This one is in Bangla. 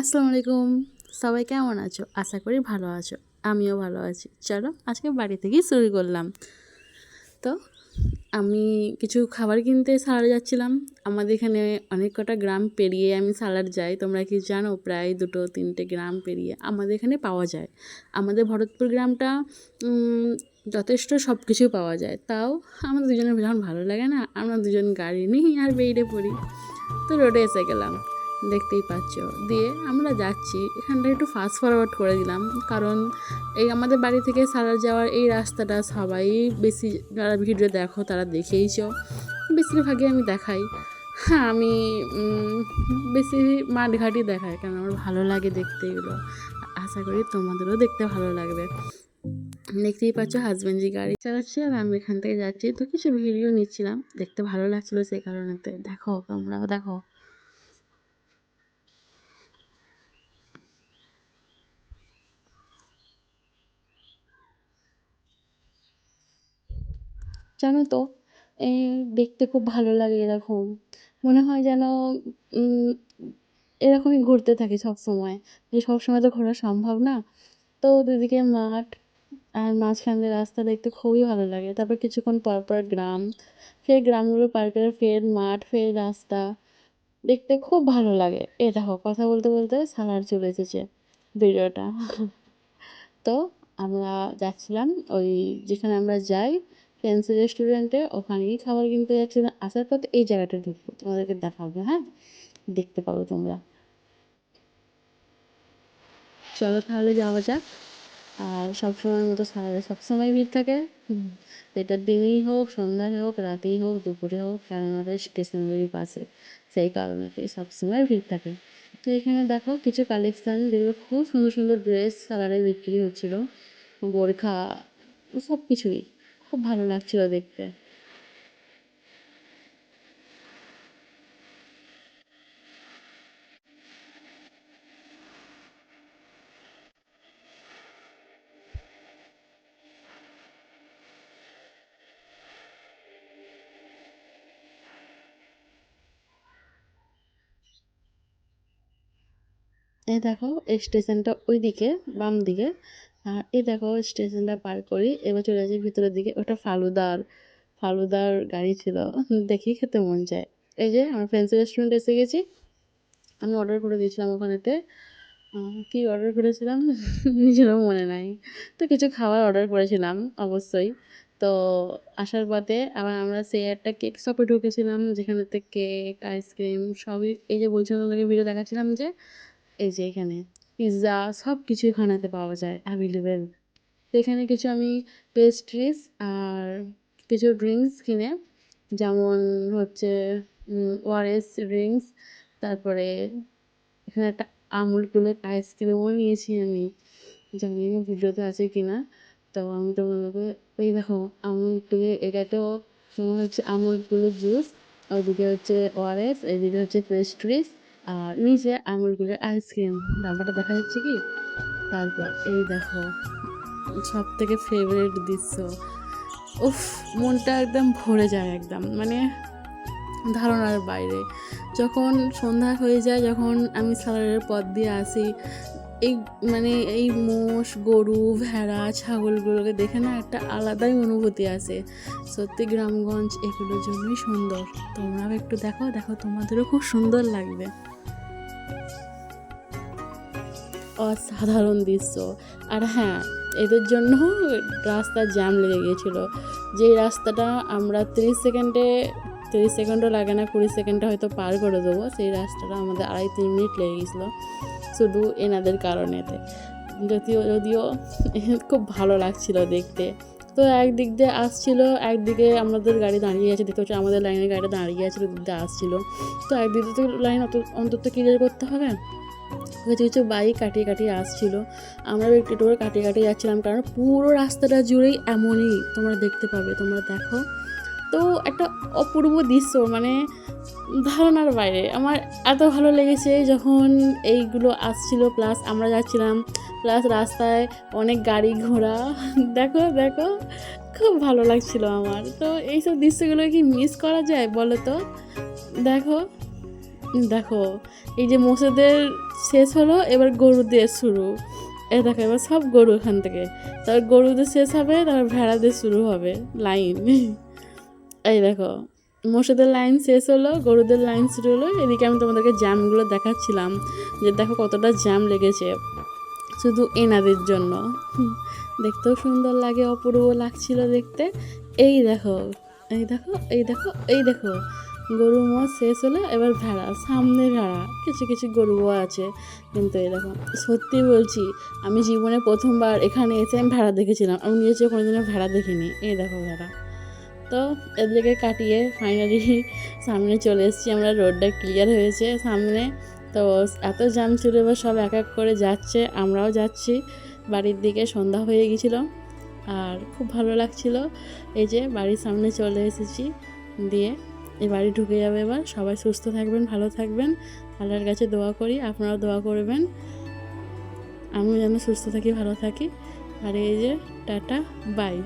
আসসালামু আলাইকুম। সবাই কেমন আছো? আশা করি ভালো আছো। আমিও ভালো আছি। চলো আজকে বাড়ি থেকেই শুরু করলাম। তো আমি কিছু খাবার কিনতে সালাডে যাচ্ছিলাম। আমাদের এখানে অনেক কটা গ্রাম পেরিয়ে আমি সালাড যাই। তোমরা কি জানো? প্রায় ২-৩টে গ্রাম পেরিয়ে আমাদের এখানে পাওয়া যায়। আমাদের ভরতপুর গ্রামটা যথেষ্ট সব কিছুই পাওয়া যায়। তাও আমাদের দুজনের যখন ভালো লাগে না, আমরা দুজন গাড়ি নিই আর বেরিয়ে পড়ি। তো রোডে এসে গেলাম, দেখতেই পাচ্ছ। দিয়ে আমরা যাচ্ছি, এখানটা একটু ফাস্ট ফরওয়ার্ড করে দিলাম, কারণ এই আমাদের বাড়ি থেকে সালার যাওয়ার এই রাস্তাটা সবাই বেশি, যারা ভিডিও দেখো তারা দেখেইছ, বেশিরভাগই আমি দেখাই। হ্যাঁ, আমি বেশি মাঠঘাটই দেখাই, কারণ আমার ভালো লাগে দেখতে এগুলো। আশা করি তোমাদেরও দেখতে ভালো লাগবে। দেখতেই পাচ্ছ হাজব্যান্ডজি গাড়ি চালাচ্ছে আর আমি এখান থেকে যাচ্ছি, তো কিছু ভিডিও নিচ্ছিলাম, দেখতে ভালো লাগছিলো সেই কারণেতে। দেখো, তোমরাও দেখো। জানো তো, এই দেখতে খুব ভালো লাগে এরকম। মনে হয় যেন উম এরকমই ঘুরতে থাকি সবসময়। সবসময় তো ঘোরা সম্ভব না। তো দুদিকে মাঠ আর মাঝখান দিয়ে রাস্তা, দেখতে খুবই ভালো লাগে। তারপর কিছুক্ষণ পর পর গ্রাম, ফের গ্রামগুলো পার করে ফের মাঠ, ফের রাস্তা, দেখতে খুব ভালো লাগে। এ দেখো, কথা বলতে বলতে সালার চলে এসেছে ভিডিওটা। তো আমরা যাচ্ছিলাম ওই, যেখানে আমরা যাই ফ্যান্সি রেস্টুরেন্টে, ওখানেই খাবার কিনতে যাচ্ছিলাম। আসার পথে এই জায়গাটা ঢুকবো, তোমাদেরকে দেখাবো। হ্যাঁ, দেখতে পাবো তোমরা। চলো তাহলে যাওয়া যাক। আর সবসময়ের মতো সারাদিন সবসময় ভিড় থাকে। সেটা দিনেই হোক, সন্ধ্যায় হোক, রাতেই হোক, দুপুরে হোক, কারণ আমাদের স্টেশনারি পাশে, সেই কারণেতেই সবসময় ভিড় থাকে। তো এখানে দেখো কিছু কালেকশান, যেগুলো খুব সুন্দর সুন্দর ড্রেস কালারে বিক্রি হচ্ছিলো, বোরখা, সব কিছুই খুব ভালো লাগছিলো দেখতে। এই দেখো, এই স্টেশনটা ওই দিকে, বাম দিকে। আর এই দেখো, স্টেশনটা পার করি, এবার চলে যাচ্ছি ভিতরের দিকে। ওটা ফালুদার, ফালুদার গাড়ি ছিল, দেখেই খেতে মন চায়। এই যে আমার ফ্যান্সি রেস্টুরেন্টে এসে গেছি। আমি অর্ডার করে দিয়েছিলাম ওখানেতে। কী অর্ডার করেছিলাম নিজেরও মনে নাই। তো কিছু খাবার অর্ডার করেছিলাম অবশ্যই। তো আসার পথে আবার আমরা সেই একটা কেক শপে ঢুকেছিলাম, যেখানেতে কেক, আইসক্রিম সবই, এই যে বলছিলাম তোমাদেরকে ভিডিও দেখাচ্ছিলাম যে, এই যে এখানে পিৎজা সব কিছু এখানেতে পাওয়া যায় অ্যাভেলেবেল। তো এখানে কিছু আমি পেস্ট্রিজ আর কিছু ড্রিঙ্কস কিনে, যেমন হচ্ছে ওআরএস ড্রিঙ্কস, তারপরে এখানে একটা আমুল কুলের আইসক্রিমও নিয়েছি আমি, জানি না ভিডিওতে আছে কি না। তো আমি তোমাদেরকে, এই দেখো আমুল কুলের, এটা তো তোমার হচ্ছে আমুল কুলের জুস, ওইদিকে হচ্ছে ওআরএস, এইদিকে হচ্ছে পেস্ট্রিজ, আর নিচে আমুল কুলের আইসক্রিম। ডাব্বাটা দেখা যাচ্ছে কি? তারপর এই দেখো, সব থেকে ফেভারিট দৃশ্য, উফ, মনটা একদম ভরে যায় একদম, মানে ধারণার বাইরে। যখন সন্ধ্যা হয়ে যায়, যখন আমি সালারের পথ দিয়ে আসি, এই মানে এই মোষ, গরু, ভেড়া, ছাগলগুলোকে দেখে না একটা আলাদাই অনুভূতি আসে। সত্যি গ্রামগঞ্জ এগুলোর জন্যই সুন্দর। তোমরাও একটু দেখো, দেখো তোমাদেরও খুব সুন্দর লাগবে। অসাধারণ দৃশ্য। আর হ্যাঁ, এদের জন্য রাস্তার জ্যাম লেগে গিয়েছিলো। যেই রাস্তাটা আমরা 30 সেকেন্ডও লাগে না, 20 সেকেন্ডে হয়তো পার করে দেবো, সেই রাস্তাটা আমাদের 2.5-3 মিনিট লেগে গেছিলো, শুধু এনাদের কারণেতে। যদিও খুব ভালো লাগছিল দেখতে। তো একদিক দিয়ে আসছিল, একদিকে আমাদের গাড়ি দাঁড়িয়ে আছে, দেখতে হচ্ছে আমাদের লাইনের গাড়িটা দাঁড়িয়ে আছে, দিক দিয়ে আসছিলো। তো একদিকে তো লাইন অন্তত ক্লিয়ার করতে হবে। কিছু কিছু বাইক কাটিয়ে কাটিয়ে আসছিলো, আমরাও একটু একটু করে কাটিয়ে কাটিয়ে যাচ্ছিলাম, কারণ পুরো রাস্তাটা জুড়েই এমনই তোমরা দেখতে পাবে। তোমরা দেখো, তো একটা অপূর্ব দৃশ্য, মানে ধারণার বাইরে। আমার এত ভালো লেগেছে যখন এইগুলো আসছিল, প্লাস আমরা যাচ্ছিলাম, প্লাস রাস্তায় অনেক গাড়ি ঘোড়া। দেখো দেখো, খুব ভালো লাগছিল আমার। তো এইসব দৃশ্যগুলো কি মিস করা যায় বলো তো? দেখো, দেখো এই যে মোষেদের শেষ হলো, এবার গরুদের শুরু। এই দেখো এবার সব গরু এখান থেকে, তারপর গরুদের শেষ হবে, তারপর ভেড়াদের শুরু হবে লাইন। এই দেখো মোষেদের লাইন শেষ হলো, গরুদের লাইন শুরু হলো। এদিকে আমি তোমাদেরকে জ্যামগুলো দেখাচ্ছিলাম যে দেখো কতটা জ্যাম লেগেছে শুধু এনাদের জন্য। দেখতেও সুন্দর লাগে, অপূর্ব লাগছিল দেখতে। এই দেখো এই দেখো এই দেখো এই দেখো গরু মোষ শেষ হলো, এবার ভেড়া, সামনে ভেড়া, কিছু কিছু গরুও আছে। কিন্তু এই দেখো সত্যি বলছি, আমি জীবনে প্রথমবার এখানে এসে আমি ভেড়া দেখেছিলাম, আমি নিজে কোনোদিনও ভেড়া দেখিনি। এই দেখো ভেড়া। তো এদেরকে কাটিয়ে ফাইনালি সামনে চলে এসেছি আমরা, রোডটা ক্লিয়ার হয়েছে সামনে। তো এত জ্যাম ছিল, এবার সব এক এক করে যাচ্ছে, আমরাও যাচ্ছি বাড়ির দিকে। সন্ধ্যা হয়ে গেছিলো আর খুব ভালো লাগছিল। এই যে বাড়ির সামনে চলে এসেছি, দিয়ে এই বাড়ি ঢুকে যাবে এবার। সবাই সুস্থ থাকবেন, ভালো থাকবেন, আল্লাহর কাছে দোয়া করি, আপনারাও দোয়া করবেন আমিও যেন সুস্থ থাকি, ভালো থাকি। আর এই যে টাটা বাই।